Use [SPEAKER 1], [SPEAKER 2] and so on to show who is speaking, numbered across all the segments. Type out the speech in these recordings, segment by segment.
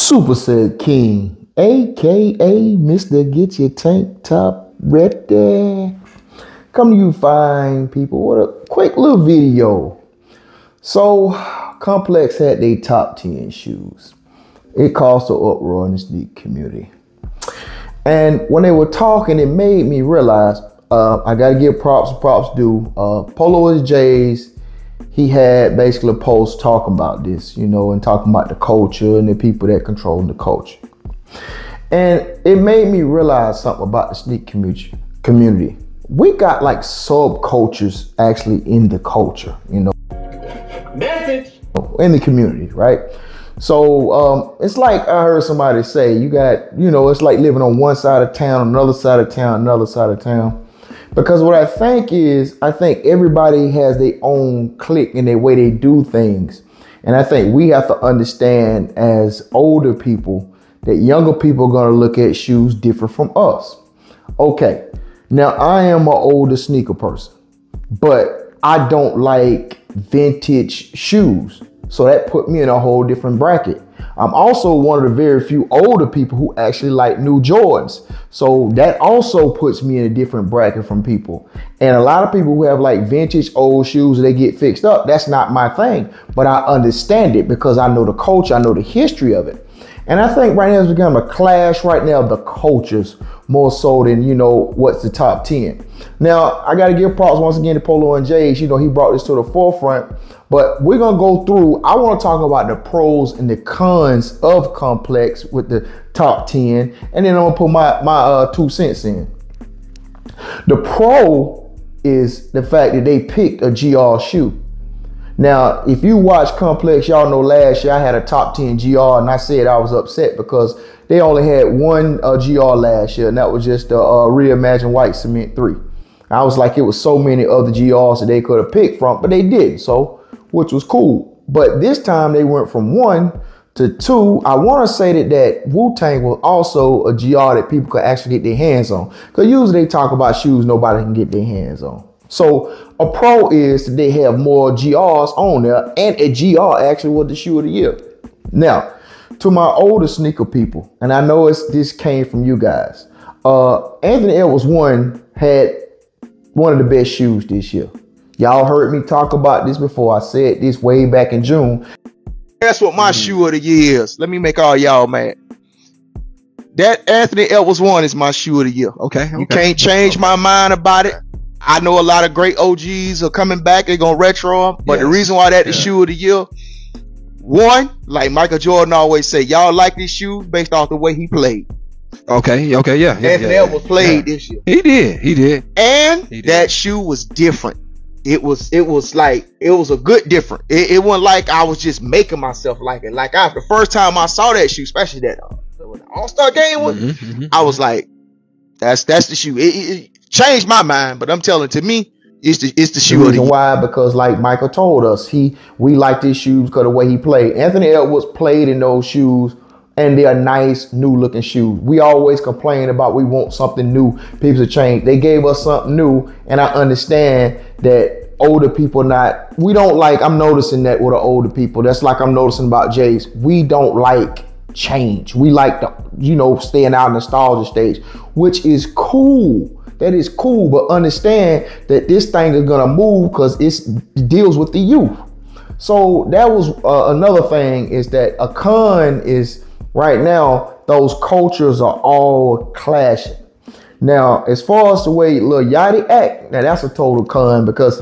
[SPEAKER 1] Super said King, aka Mr. Get Your Tank Top Ready. Come to you fine people. What a quick little video. So Complex had their top 10 shoes. It caused an uproar in the sneaker community. And when they were talking, it made me realize I gotta give props due. Polo is Jay's. He had basically a post talking about this, you know, and talking about the culture and the people that control the culture. And it made me realize something about the sneaker community. We got like subcultures actually in the culture, you know,
[SPEAKER 2] message
[SPEAKER 1] in the community, right? So it's like I heard somebody say, you got, you know, it's like living on one side of town, another side of town, another side of town. Because what I think is, I think everybody has their own clique in their way they do things. And I think we have to understand as older people that younger people are going to look at shoes different from us. Okay, now I am an older sneaker person, but I don't like vintage shoes. So that put me in a whole different bracket. I'm also one of the very few older people who actually like new Jordans. So that also puts me in a different bracket from people. And a lot of people who have like vintage old shoes, they get fixed up. That's not my thing, but I understand it because I know the culture, I know the history of it. And I think right now it's become a clash right now of the cultures more so than, you know, what's the top 10. Now, I got to give props once again to Polo and Jay's. You know, he brought this to the forefront. But we're going to go through, I want to talk about the pros and the cons of Complex with the top 10. And then I'm going to put my 2 cents in. The pro is the fact that they picked a GR shoe. Now, if you watch Complex, y'all know last year I had a top 10 GR and I said I was upset because they only had one GR last year, and that was just the Reimagined White Cement 3. I was like, it was so many other GRs that they could have picked from, but they didn't, so, which was cool. But this time they went from 1 to 2. I want to say that Wu-Tang was also a GR that people could actually get their hands on. Because usually they talk about shoes nobody can get their hands on. So a pro is that they have more GRs on there, and a GR actually was the shoe of the year. Now, to my older sneaker people, and I know this came from you guys, Anthony Edwards had one of the best shoes this year. Y'all heard me talk about this before. I said this way back in June. That's what my shoe of the year is. Let me make all y'all mad. That Anthony Edwards is my shoe of the year. Okay. You can't change my mind about it. I know a lot of great OGs are coming back. They're going to retro them. But the reason why that's the shoe of the year, one, like Michael Jordan always say, y'all like this shoe based off the way he played.
[SPEAKER 3] Okay, yeah.
[SPEAKER 1] Anthony Edwards played this year.
[SPEAKER 3] He did.
[SPEAKER 1] And that shoe was different. It was a good different. It wasn't like I was just making myself like it. Like the first time I saw that shoe, especially that All-Star game one, I was like, that's the shoe. It changed my mind, but I'm telling, to me, it's the shoe. The reason why, because like Michael told us, we like these shoes because of the way he played. Anthony Edwards played in those shoes, and they are nice, new looking shoes. We always complain about we want something new, people to change. They gave us something new, and I understand that older people I'm noticing that with the older people. That's like I'm noticing about Jay's. We don't like change. We like the, you know, staying out in the nostalgia stage, which is cool. That is cool, but understand that this thing is gonna move because it deals with the youth. So that was another thing, is that a con is right now those cultures are all clashing. Now, as far as the way Lil Yachty act, now that's a total con, because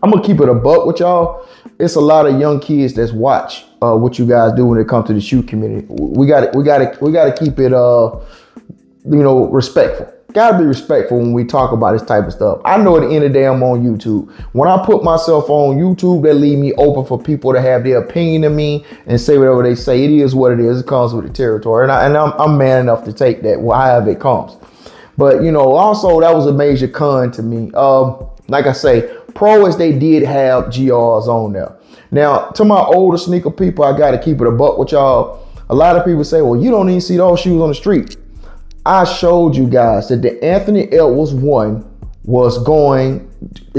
[SPEAKER 1] I'm gonna keep it a buck with y'all. It's a lot of young kids that's watch what you guys do when it comes to the shoe community. We gotta keep it you know, respectful. Gotta be respectful when we talk about this type of stuff. I know at the end of the day I'm on YouTube. When I put myself on YouTube, they leave me open for people to have their opinion of me and say whatever they say. It is what it is. It comes with the territory, and I'm man enough to take that, however it comes. But you know, also that was a major con to me. Like I say, pro is they did have GRs on there. Now, to my older sneaker people, I got to keep it a buck with y'all. A lot of people say, well, you don't even see those shoes on the street. I showed you guys that the Anthony Edwards it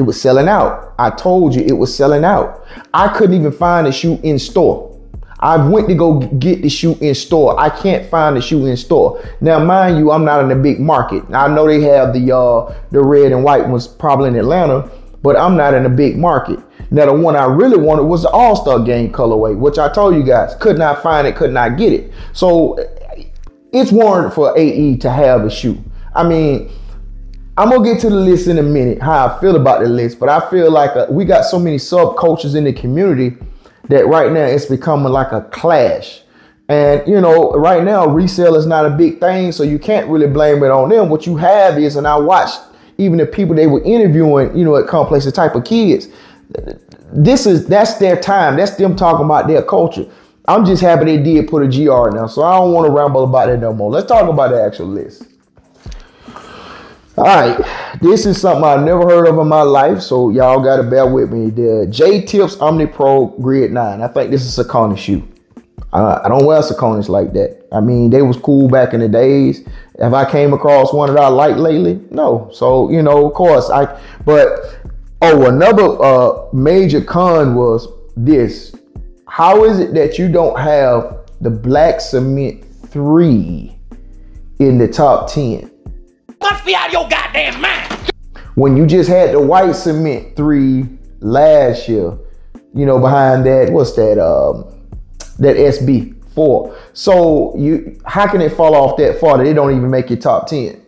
[SPEAKER 1] was selling out. I told you it was selling out. I couldn't even find a shoe in store. I went to go get the shoe in store. I can't find the shoe in store. Now, mind you, I'm not in a big market. I know they have the red and white ones probably in Atlanta, but I'm not in a big market. Now, the one I really wanted was the All-Star Game colorway, which I told you guys, could not find it, could not get it. So it's warranted for AE to have a shoe. I mean, I'm gonna get to the list in a minute, how I feel about the list, but I feel like we got so many subcultures in the community that right now it's becoming like a clash. And you know, right now resale is not a big thing, so you can't really blame it on them. What you have is, and I watched even the people they were interviewing, you know, at Complex, the type of kids, that's their time. That's them talking about their culture. I'm just happy they did put a GR now, so I don't want to ramble about it no more. Let's talk about the actual list. All right, this is something I've never heard of in my life, so y'all got to bear with me. The J-Tips Omni Pro Grid 9. I think this is a Saucony shoe. I don't wear Sauconys like that. I mean, they was cool back in the days. Have I came across one that I like lately? No. So, you know, of course, another major con was this. How is it that you don't have the Black Cement 3 in the top 10?
[SPEAKER 2] Must be out of your goddamn mind.
[SPEAKER 1] When you just had the White Cement 3 last year, you know, behind that, what's that? That SB4. So how can it fall off that far that it don't even make your top 10?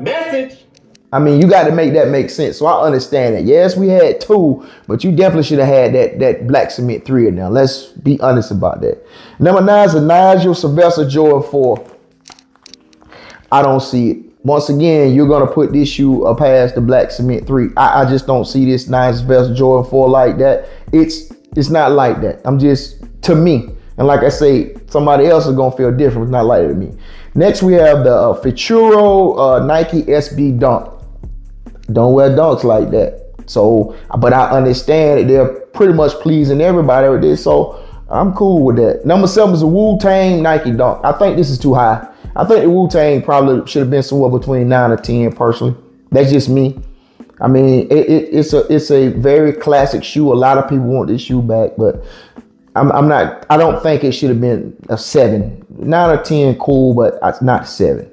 [SPEAKER 2] Message.
[SPEAKER 1] I mean, you got to make that make sense. So I understand that. Yes, we had 2, but you definitely should have had that Black Cement 3 in there. Let's be honest about that. Number 9 is a Nigel Sylvester Jordan 4. I don't see it. Once again, you're going to put this shoe past the Black Cement 3. I just don't see this Nigel Sylvester Jordan 4 like that. It's not like that. To me, and like I say, somebody else is going to feel different. It's not like that to me. Next, we have the Futuro Nike SB Dunk. Don't wear dunks like that. So, but I understand that they're pretty much pleasing everybody with this. So I'm cool with that. Number 7 is a Wu-Tang Nike Dunk. I think this is too high. I think the Wu-Tang probably should have been somewhere between 9 or 10 personally. That's just me. I mean, it's a very classic shoe. A lot of people want this shoe back, but I don't think it should have been a 7. 9 or 10, cool, but it's not 7.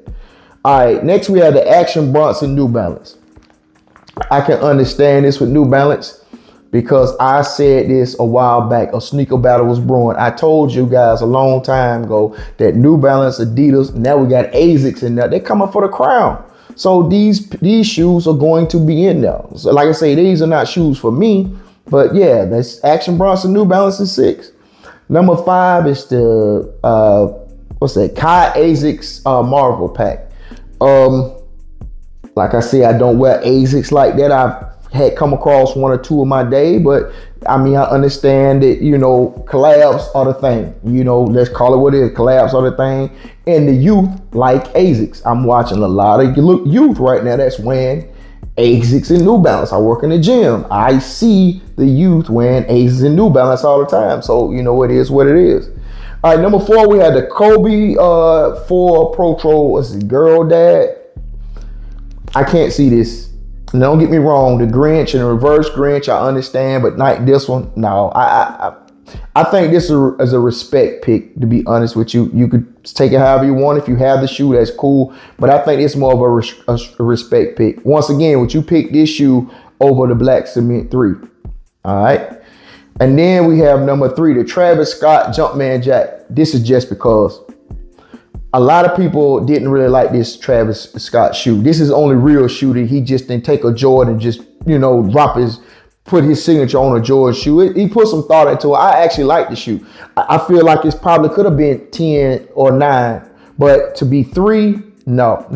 [SPEAKER 1] All right, next we have the Action Bronson New Balance. I can understand this with New Balance because I said this a while back. A sneaker battle was brewing. I told you guys a long time ago that New Balance, Adidas, now we got ASICs in there. They're coming for the crown. So these shoes are going to be in there. So like I say, these are not shoes for me, but yeah, that's Action Bronson New Balance is 6. Number 5 is the Kai ASICS Marvel pack. Like I said, I don't wear ASICs like that. I've had come across 1 or 2 in my day, but I mean, I understand that, you know, collabs are the thing. You know, let's call it what it is. Collabs are the thing. And the youth like ASICs. I'm watching a lot of youth right now that's wearing ASICs and New Balance. I work in the gym. I see the youth wearing ASICs and New Balance all the time. So, you know, it is what it is. All right, number 4, we had the Kobe 4 Pro Troll. What's it, Girl Dad? I can't see this. And don't get me wrong, the Grinch and the reverse Grinch, I understand, but not this one. No, I think this is a respect pick, to be honest with you. You could take it however you want. If you have the shoe, that's cool. But I think it's more of a respect pick. Once again, would you pick this shoe over the Black Cement 3? All right. And then we have number 3, the Travis Scott Jumpman Jack. This is just because a lot of people didn't really like this Travis Scott shoe. This is the only real shoe that he just didn't take a Jordan and just, you know, put his signature on a Jordan shoe. He put some thought into it. I actually like the shoe. I feel like it's probably could have been 10 or 9, but to be 3, no.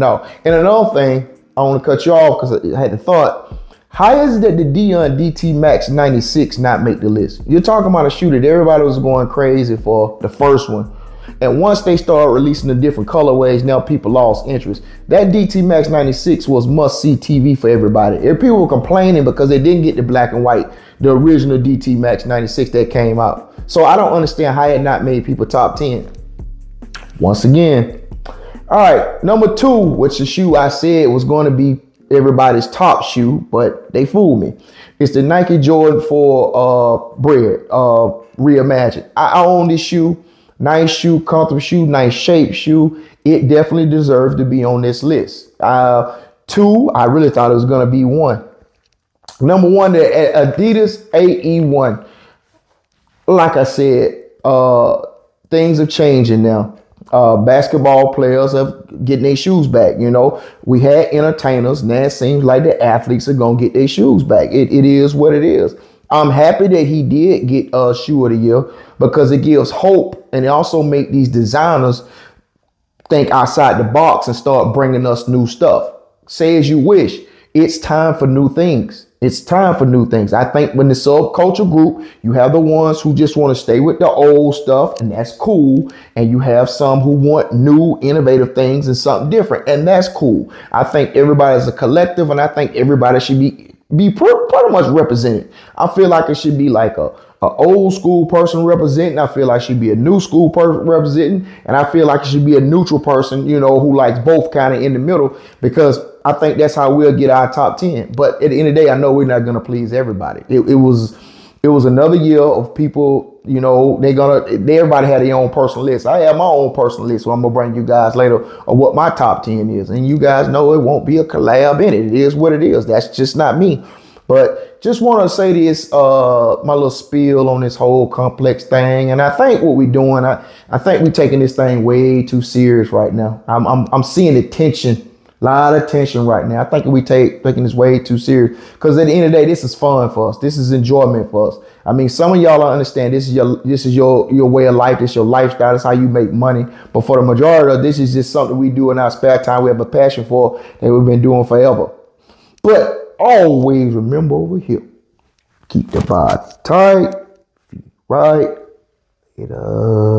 [SPEAKER 1] And another thing, I want to cut you off because I had the thought. How is it that the Dion DT Max 96 not make the list? You're talking about a shoe that everybody was going crazy for, the first one. And once they started releasing the different colorways, now people lost interest. That DT Max 96 was must-see TV for everybody. People were complaining because they didn't get the black and white, the original DT Max 96 that came out. So I don't understand how it not made people top 10. Once again. All right, number 2, which the shoe I said was going to be everybody's top shoe, but they fooled me. It's the Nike Jordan 4 Bread reimagined. I own this shoe. Nice shoe, comfortable shoe, nice shape shoe. It definitely deserves to be on this list. Two, I really thought it was going to be one. Number one, the Adidas AE1. Like I said, things are changing now. Basketball players are getting their shoes back. You know, we had entertainers. Now it seems like the athletes are going to get their shoes back. It is what it is. I'm happy that he did get shoe of the year because it gives hope, and it also make these designers think outside the box and start bringing us new stuff. Say as you wish. It's time for new things. It's time for new things. I think when the subculture group, you have the ones who just want to stay with the old stuff, and that's cool. And you have some who want new, innovative things and something different, and that's cool. I think everybody's a collective, and I think everybody should be pretty much represented. I feel like it should be like a old school person representing. I feel like it should be a new school person representing, and I feel like it should be a neutral person, you know, who likes both kind of in the middle, because I think that's how we'll get our top 10. But at the end of the day, I know we're not going to please everybody. It was another year of people, you know, everybody had their own personal list. I have my own personal list, so I'm going to bring you guys later of what my top 10 is. And you guys know it won't be a collab in it. It is what it is. That's just not me. But just want to say this, my little spiel on this whole complex thing. And I think what we're doing, I think we're taking this thing way too serious right now. I'm seeing the tension. A lot of tension right now. I think we taking this way too serious, because at the end of the day, this is fun for us. This is enjoyment for us. I mean, some of y'all don't understand this is your way of life. This is your lifestyle. This is how you make money. But for the majority of this is just something we do in our spare time. We have a passion for that we've been doing forever. But always remember over here, keep the body tight, feet right, it up.